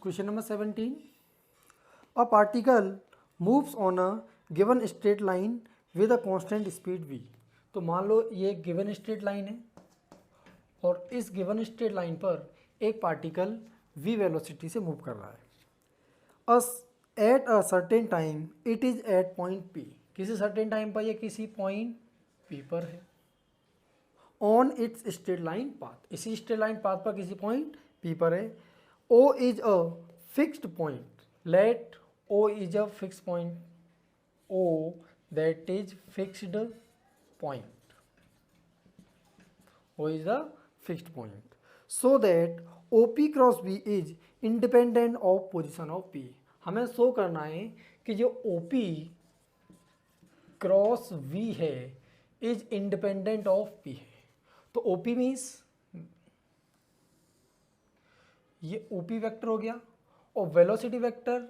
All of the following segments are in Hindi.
Question number 17. A particle moves on a given straight line with a constant speed v. तो मान लो ये गिवन स्ट्रेट लाइन है और इस गिवन स्ट्रेट लाइन पर एक पार्टिकल v वेलोसिटी से मूव कर रहा है। At a certain time it is at point p। किसी सर्टेन टाइम पर ये किसी पॉइंट p पर है। On its straight line path, इसी स्ट्रेट लाइन पाथ पर किसी पॉइंट p पर है। O is a fixed point, let O is a fix point, O that is fixed point, O is a fixed point, so that OP cross V is independent of position of P। हमें शो करना है कि जो OP क्रॉस V है इज इंडिपेंडेंट ऑफ P है। तो OP मीन्स ये OP वेक्टर हो गया और वेलोसिटी वेक्टर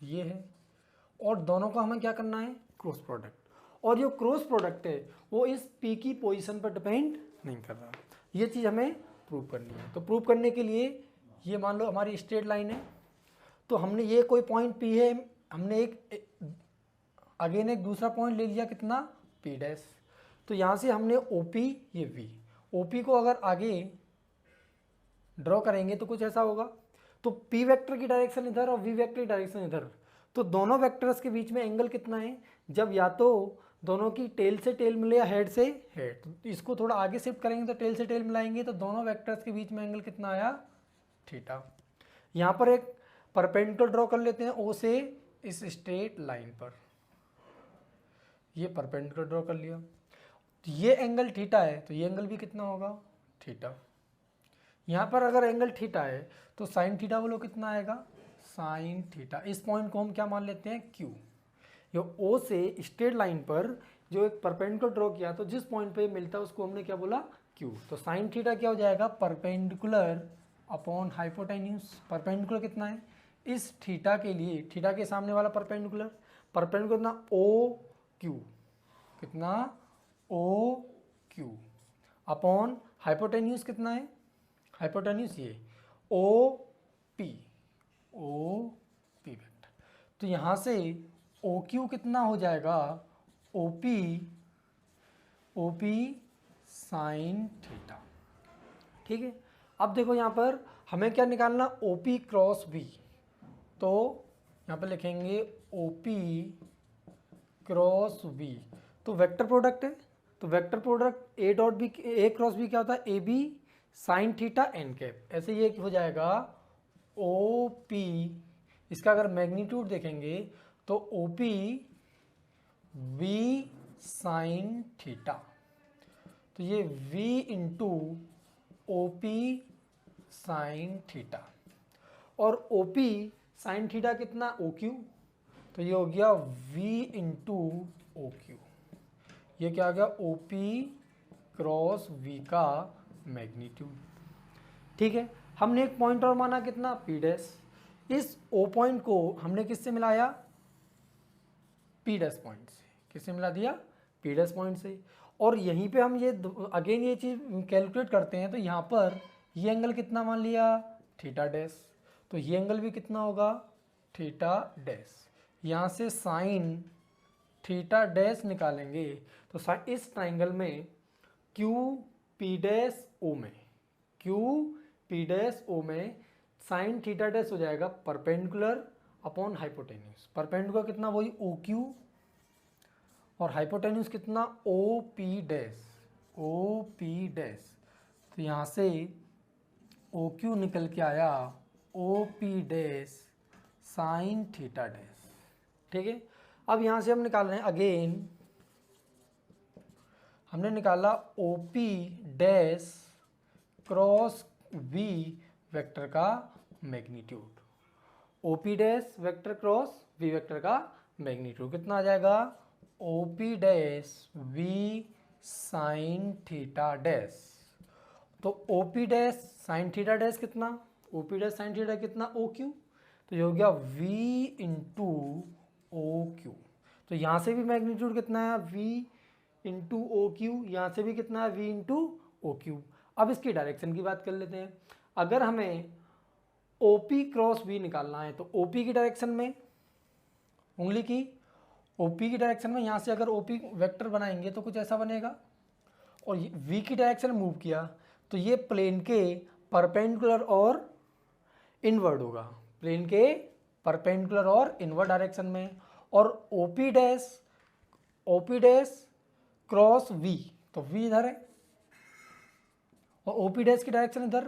ये है और दोनों का हमें क्या करना है, क्रॉस प्रोडक्ट। और जो क्रॉस प्रोडक्ट है वो इस P की पोजीशन पर डिपेंड नहीं कर रहा। ये चीज़ हमें प्रूव करनी है। तो प्रूव करने के लिए ये मान लो हमारी स्ट्रेट लाइन है, तो हमने ये कोई पॉइंट P है, हमने एक दूसरा पॉइंट ले लिया कितना, P डैश। तो यहाँ से हमने OP, ये V, OP को अगर आगे ड्रॉ करेंगे तो कुछ ऐसा होगा। तो P वेक्टर की डायरेक्शन इधर और V वेक्टर की डायरेक्शन इधर, तो दोनों वेक्टर्स के बीच में एंगल कितना है, जब या तो दोनों की टेल से टेल मिले या हेड से हेड। तो इसको थोड़ा आगे शिफ्ट करेंगे तो टेल से टेल मिलाएंगे तो दोनों वेक्टर्स के बीच में एंगल कितना आया, थीटा। यहाँ पर एक परपेंडिकुलर ड्रॉ कर लेते हैं O से इस स्ट्रेट लाइन पर, ये परपेंडिकुलर ड्रॉ कर लिया। तो ये एंगल थीटा है तो ये एंगल भी कितना होगा, थीटा। यहाँ पर अगर एंगल थीटा है तो साइन थीटा बोलो कितना आएगा, साइन थीटा। इस पॉइंट को हम क्या मान लेते हैं, Q। ये O से स्ट्रेट लाइन पर जो एक परपेंडिकुलर ड्रॉ किया तो जिस पॉइंट पे मिलता है उसको हमने क्या बोला, Q। तो साइन थीटा क्या हो जाएगा, परपेंडिकुलर अपॉन हाइपोटेन्यूज। परपेंडिकुलर कितना है, इस थीटा के लिए थीटा के सामने वाला परपेंडिकुलर, परपेंडिकुलर कितना, OQ, कितना OQ अपॉन हाइपोटेन्यूज कितना है, हाइपोटेन्यूज ये OP वेक्टर। तो यहाँ से OQ कितना हो जाएगा, OP साइन थीटा। ठीक है। अब देखो यहाँ पर हमें क्या निकालना, OP क्रॉस V। तो यहाँ पर लिखेंगे OP क्रॉस V। तो वेक्टर प्रोडक्ट है, तो vector product A dot B, A cross B क्या होता है, AB sine theta n cap. ऐसे ये हो जाएगा OP, इसका अगर मैग्नीट्यूड देखेंगे तो OP V साइन थीटा। तो ये V into OP sine theta और OP साइन थीटा कितना, OQ। तो ये हो गया V इंटू OQ। ये क्या आ गया, OP क्रॉस V का मैग्नीट्यूड। ठीक है। हमने एक पॉइंट और माना कितना, P डैश। इस O पॉइंट को हमने किससे मिलाया, P डैश पॉइंट से। किससे मिला दिया, P डैश पॉइंट से। और यहीं पे हम ये अगेन ये चीज़ कैलकुलेट करते हैं तो यहाँ पर ये एंगल कितना मान लिया, थीटा डैश। तो ये एंगल भी कितना होगा, थीटा डैश। यहाँ से साइन थीटा डैश निकालेंगे तो इस ट्राइंगल में QP डैश O में, QP डैश O में साइन थीटा डैश हो जाएगा परपेंडिकुलर अपॉन हाइपोटेन्यूज। परपेंडिकुलर कितना, वही OQ और हाइपोटेन्यूज कितना, OP डैश, OP डैश। तो यहाँ से OQ निकल के आया OP dash sine theta dash. ठीक है। अब यहाँ से हम निकाल रहे हैं अगेन, हमने निकाला OP dash cross V vector का magnitude. OP dash vector cross V vector का मैग्नीट्यूड कितना आ जाएगा, OP dash V sine theta dash. तो OP dash sine theta dash कितना, OP डैश साइन थीटा कितना, OQ। तो ये हो गया V इंटू OQ। तो यहाँ से भी मैग्नीट्यूड कितना है, V इंटू OQ, यहाँ से भी कितना है, V इंटू OQ। अब इसकी डायरेक्शन की बात कर लेते हैं। अगर हमें ओपी क्रॉस वी निकालना है तो ओपी की डायरेक्शन में उंगली की ओपी की डायरेक्शन में, यहाँ से अगर ओपी वेक्टर बनाएंगे तो कुछ ऐसा बनेगा, और वी की डायरेक्शन मूव किया तो ये प्लेन के परपेंडिकुलर और इनवर्ड होगा, प्लेन के परपेंडिकुलर और इनवर्ड डायरेक्शन में। और ओपी डैश क्रॉस वी, तो वी इधर है और ओपी डैश की डायरेक्शन इधर,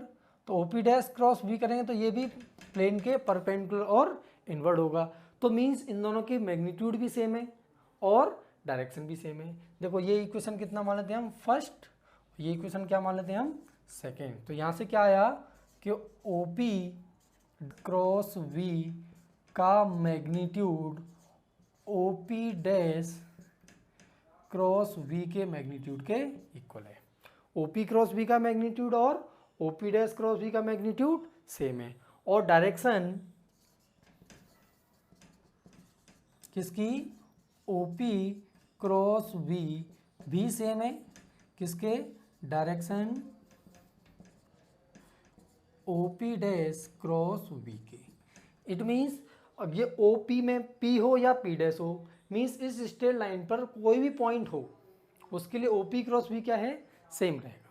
तो ओपी डैश क्रॉस वी करेंगे तो ये भी प्लेन के परपेंडिकुलर और इनवर्ड होगा। तो मीन्स इन दोनों की मैग्नीट्यूड भी सेम है और डायरेक्शन भी सेम है। देखो ये इक्वेशन कितना मान लेते हैं हम फर्स्ट, ये इक्वेशन क्या मान लेते हैं हम सेकेंड। तो यहाँ से क्या आया कि ओपी क्रॉस वी का magnitude OP dash cross V के मैग्नीट्यूड के इक्वल है। ओपी क्रॉस वी का मैग्नीट्यूड और ओपी डैश क्रॉस वी का मैग्नीट्यूड सेम है, और डायरेक्शन किसकी, ओपी क्रॉस वी भी सेम है, किसके, direction OP dash cross V के। इट मीन्स अब ये ओपी में पी हो या पी डैश हो, मीन्स इस स्ट्रेट लाइन पर कोई भी पॉइंट हो उसके लिए ओपी क्रॉस वी क्या है, सेम रहेगा।